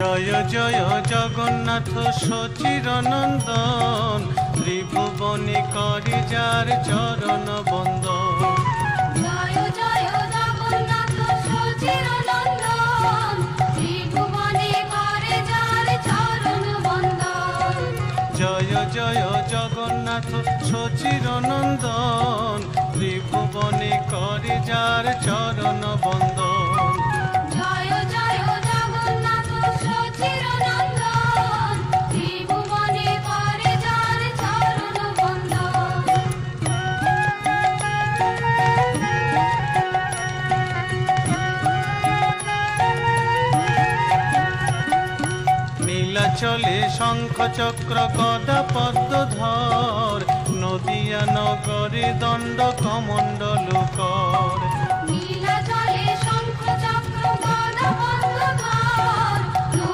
জয় জয় জগন্নাথ সচিরনন্দন, ত্রিভুবনে করে যার চরণ বন্দন। জয় জয় জগন্নাথ সচিরনন্দন, ত্রিভুবনে করে যার চরণ বন্দন। জয় জয় জগন্নাথ সচিরনন্দন, ত্রিভুবনে করে যার চরণ বন্দন। জয় জয় জগন্নাথ সচিরনন্দন, ত্রিভুবনে করে যার চরণ বন্দন। নীলাচলে শঙ্খ চক্র গদা পদ্মধর, নদিয়া নগরে দণ্ড কমণ্ডল কর।